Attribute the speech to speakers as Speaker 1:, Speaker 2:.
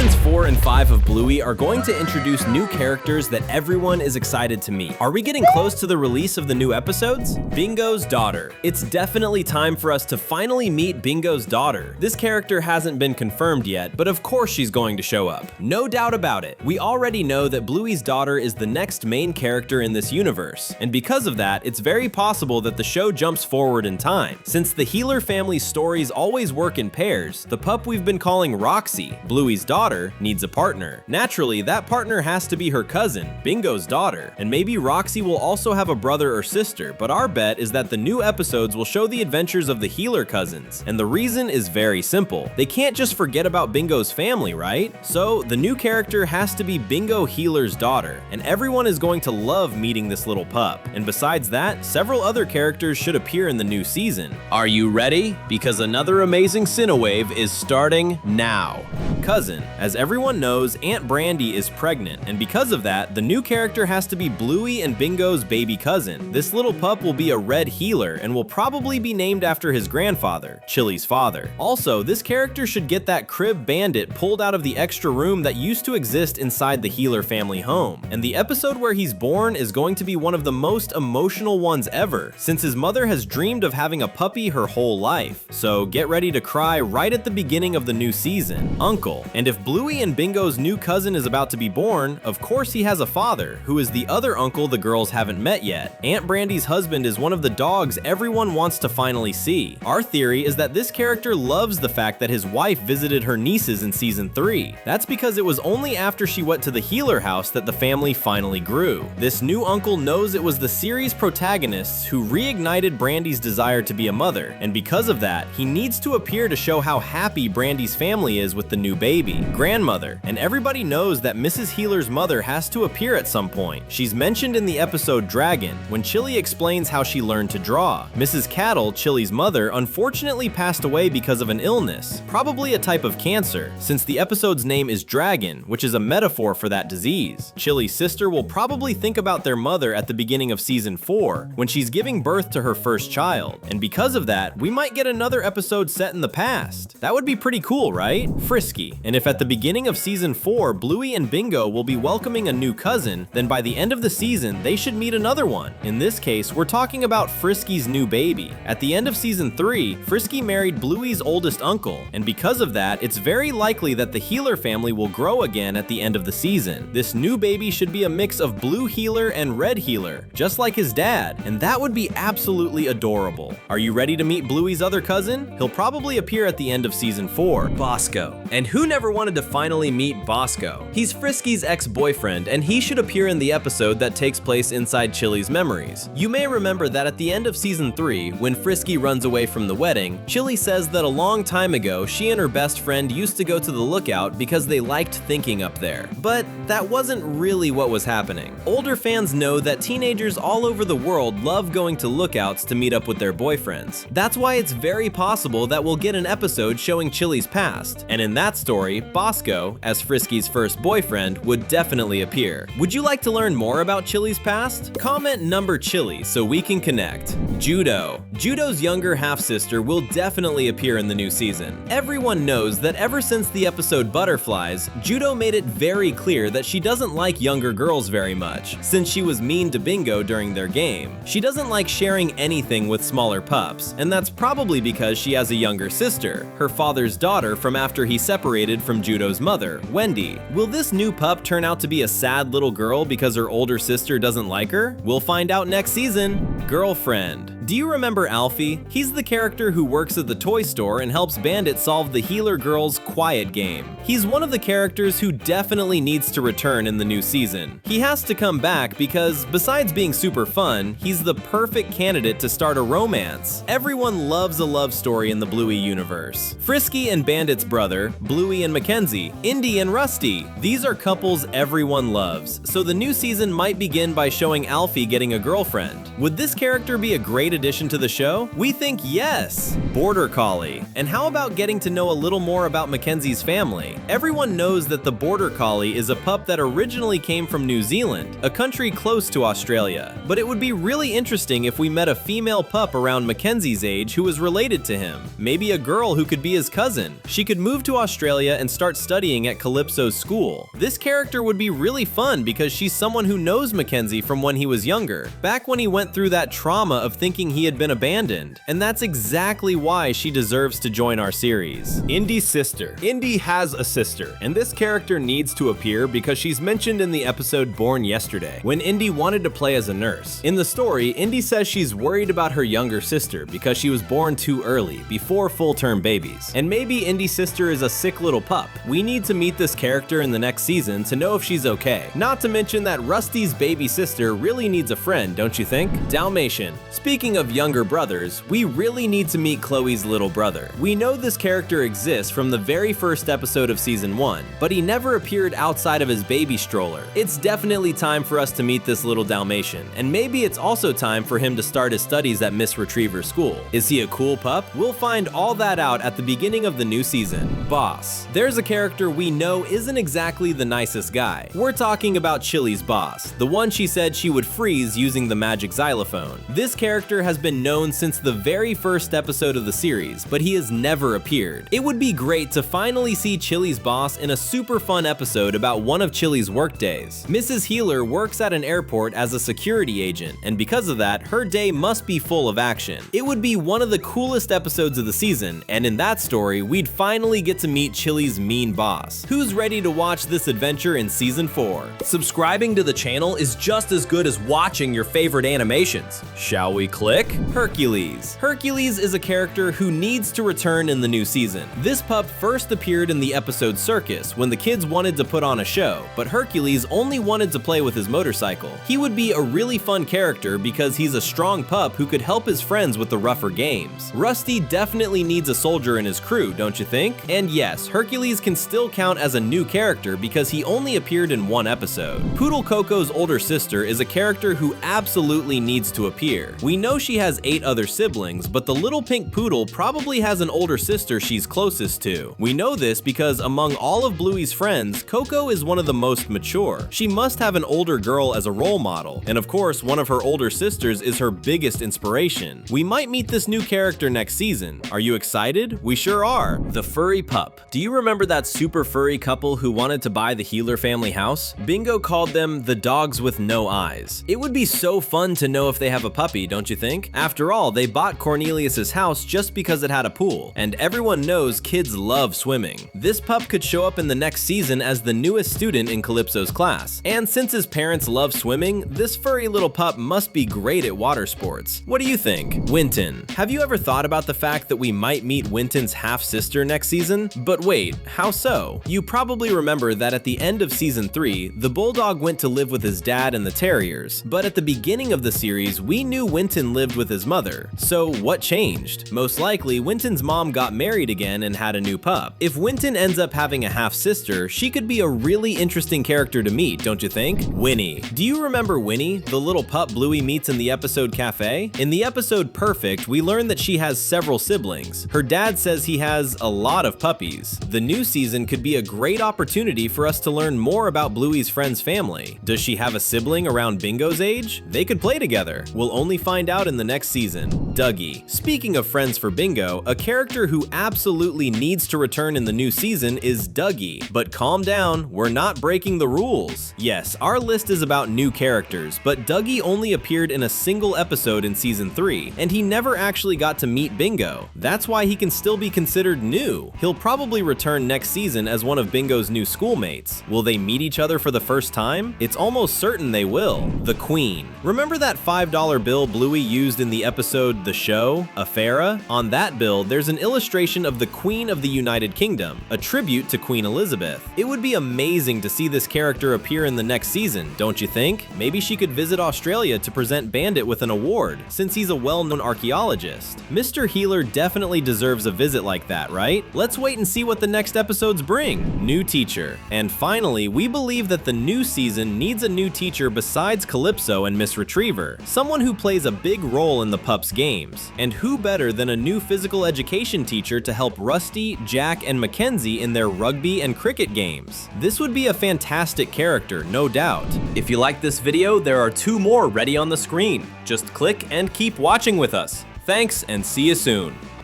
Speaker 1: Seasons 4 and 5 of Bluey are going to introduce new characters that everyone is excited to meet. Are we getting close to the release of the new episodes? Bingo's daughter. It's definitely time for us to finally meet Bingo's daughter. This character hasn't been confirmed yet, but of course she's going to show up. No doubt about it. We already know that Bluey's daughter is the next main character in this universe, and because of that, it's very possible that the show jumps forward in time. Since the Healer family's stories always work in pairs, the pup we've been calling Roxy, Bluey's daughter, needs a partner. Naturally, that partner has to be her cousin, Bingo's daughter, and maybe Roxy will also have a brother or sister, but our bet is that the new episodes will show the adventures of the Healer cousins, and the reason is very simple. They can't just forget about Bingo's family, right? So, the new character has to be Bingo Healer's daughter, and everyone is going to love meeting this little pup. And besides that, several other characters should appear in the new season. Are you ready? Because another amazing Cinewave is starting now. Cousin. As everyone knows, Aunt Brandy is pregnant, and because of that, the new character has to be Bluey and Bingo's baby cousin. This little pup will be a red healer and will probably be named after his grandfather, Chili's father. Also, this character should get that crib bandit pulled out of the extra room that used to exist inside the Healer family home. And the episode where he's born is going to be one of the most emotional ones ever, since his mother has dreamed of having a puppy her whole life. So get ready to cry right at the beginning of the new season. Uncle. And if Bluey and Bingo's new cousin is about to be born, of course he has a father, who is the other uncle the girls haven't met yet. Aunt Brandy's husband is one of the dogs everyone wants to finally see. Our theory is that this character loves the fact that his wife visited her nieces in season 3. That's because it was only after she went to the Healer house that the family finally grew. This new uncle knows it was the series protagonists who reignited Brandy's desire to be a mother, and because of that, he needs to appear to show how happy Brandy's family is with the new baby. Grandmother. And everybody knows that Mrs. Healer's mother has to appear at some point. She's mentioned in the episode Dragon, when Chili explains how she learned to draw. Mrs. Cattle, Chili's mother, unfortunately passed away because of an illness, probably a type of cancer, since the episode's name is Dragon, which is a metaphor for that disease. Chili's sister will probably think about their mother at the beginning of season 4, when she's giving birth to her first child, and because of that, we might get another episode set in the past. That would be pretty cool, right? Frisky. And if at the beginning of season 4, Bluey and Bingo will be welcoming a new cousin, then by the end of the season, they should meet another one. In this case, we're talking about Frisky's new baby. At the end of season 3, Frisky married Bluey's oldest uncle, and because of that, it's very likely that the Healer family will grow again at the end of the season. This new baby should be a mix of Blue Healer and Red Healer, just like his dad, and that would be absolutely adorable. Are you ready to meet Bluey's other cousin? He'll probably appear at the end of season 4, Bosco. And who never wanted to finally meet Bosco? He's Frisky's ex-boyfriend, and he should appear in the episode that takes place inside Chili's memories. You may remember that at the end of season 3, when Frisky runs away from the wedding, Chili says that a long time ago, she and her best friend used to go to the lookout because they liked thinking up there. But that wasn't really what was happening. Older fans know that teenagers all over the world love going to lookouts to meet up with their boyfriends. That's why it's very possible that we'll get an episode showing Chili's past, and in that story, Bosco, as Frisky's first boyfriend, would definitely appear. Would you like to learn more about Chili's past? Comment number Chili so we can connect. Judo. Judo's younger half-sister will definitely appear in the new season. Everyone knows that ever since the episode Butterflies, Judo made it very clear that she doesn't like younger girls very much, since she was mean to Bingo during their game. She doesn't like sharing anything with smaller pups, and that's probably because she has a younger sister, her father's daughter from after he separated from Judo's mother, Wendy. Will this new pup turn out to be a sad little girl because her older sister doesn't like her? We'll find out next season. Girlfriend. Do you remember Alfie? He's the character who works at the toy store and helps Bandit solve the Healer Girl's quiet game. He's one of the characters who definitely needs to return in the new season. He has to come back because, besides being super fun, he's the perfect candidate to start a romance. Everyone loves a love story in the Bluey universe. Frisky and Bandit's brother, Bluey and Mackenzie, Indy and Rusty. These are couples everyone loves, so the new season might begin by showing Alfie getting a girlfriend. Would this character be a great great addition to the show? We think yes! Border Collie. And how about getting to know a little more about Mackenzie's family? Everyone knows that the Border Collie is a pup that originally came from New Zealand, a country close to Australia. But it would be really interesting if we met a female pup around Mackenzie's age who was related to him. Maybe a girl who could be his cousin. She could move to Australia and start studying at Calypso's school. This character would be really fun because she's someone who knows Mackenzie from when he was younger, back when he went through that trauma of thinking he had been abandoned. And that's exactly why she deserves to join our series. Indy's sister. Indy has a sister, and this character needs to appear because she's mentioned in the episode Born Yesterday, when Indy wanted to play as a nurse. In the story, Indy says she's worried about her younger sister because she was born too early, before full-term babies. And maybe Indy's sister is a sick little pup. We need to meet this character in the next season to know if she's okay. Not to mention that Rusty's baby sister really needs a friend, don't you think? Dalmatian. Speaking of younger brothers, we really need to meet Khloe's little brother. We know this character exists from the very first episode of season 1, but he never appeared outside of his baby stroller. It's definitely time for us to meet this little Dalmatian, and maybe it's also time for him to start his studies at Miss Retriever School. Is he a cool pup? We'll find all that out at the beginning of the new season. Boss. There's a character we know isn't exactly the nicest guy. We're talking about Chile's boss, the one she said she would freeze using the magic xylophone. This character has been known since the very first episode of the series, but he has never appeared. It would be great to finally see Chile's boss in a super fun episode about one of Chile's work days. Mrs. Healer works at an airport as a security agent, and because of that, her day must be full of action. It would be one of the coolest episodes of the season, and in that story, we'd finally get to meet Chile's mean boss. Who's ready to watch this adventure in season 4? Subscribing to the channel is just as good as watching your favorite animations. Shall we click? Hercules. Hercules is a character who needs to return in the new season. This pup first appeared in the episode Circus when the kids wanted to put on a show, but Hercules only wanted to play with his motorcycle. He would be a really fun character because he's a strong pup who could help his friends with the rougher games. Rusty definitely needs a soldier in his crew, don't you think? And yes, Hercules can still count as a new character because he only appeared in one episode. Poodle Koko's older sister is a character who absolutely needs to appear. We know she has 8 other siblings, but the little pink poodle probably has an older sister she's closest to. We know this because among all of Bluey's friends, Koko is one of the most mature. She must have an older girl as a role model, and of course, one of her older sisters is her biggest inspiration. We might meet this new character next season. Are you excited? We sure are. The furry pup. Do you remember that super furry couple who wanted to buy the Healer family house? Bingo called them the dogs with no eyes. It would be so fun to know if they have a puppy, don't you think? After all, they bought Cornelius's house just because it had a pool, and everyone knows kids love swimming. This pup could show up in the next season as the newest student in Calypso's class, and since his parents love swimming, this furry little pup must be great at water sports. What do you think? Winton. Have you ever thought about the fact that we might meet Winton's half-sister next season? But wait, how so? You probably remember that at the end of season 3, the bulldog went to live with his dad and the terriers, but at the beginning of the series, we knew Winton lived with his mother. So what changed? Most likely, Winton's mom got married again and had a new pup. If Winton ends up having a half-sister, she could be a really interesting character to meet, don't you think? Winnie. Do you remember Winnie, the little pup Bluey meets in the episode Cafe? In the episode Perfect, we learn that she has several siblings. Her dad says he has a lot of puppies. The new season could be a great opportunity for us to learn more about Bluey's friend's family. Does she have a sibling around Bingo's age? They could play together. We'll only find out in the next season. Dougie. Speaking of friends for Bingo, a character who absolutely needs to return in the new season is Dougie. But calm down, we're not breaking the rules. Yes, our list is about new characters, but Dougie only appeared in a single episode in season 3, and he never actually got to meet Bingo. That's why he can still be considered new. He'll probably return next season as one of Bingo's new schoolmates. Will they meet each other for the first time? It's almost certain they will. The Queen. Remember that $5 bill Bluey used in the episode The Show, Afera? On that bill, there's an illustration of the Queen of the United Kingdom, a tribute to Queen Elizabeth. It would be amazing to see this character appear in the next season, don't you think? Maybe she could visit Australia to present Bandit with an award, since he's a well-known archaeologist. Mr. Healer definitely deserves a visit like that, right? Let's wait and see what the next episodes bring. New teacher. And finally, we believe that the new season needs a new teacher besides Calypso and Miss Retriever. Someone who plays a big big role in the pup's games. And who better than a new physical education teacher to help Rusty, Jack, and Mackenzie in their rugby and cricket games? This would be a fantastic character, no doubt. If you like this video, there are 2 more ready on the screen. Just click and keep watching with us. Thanks, and see you soon.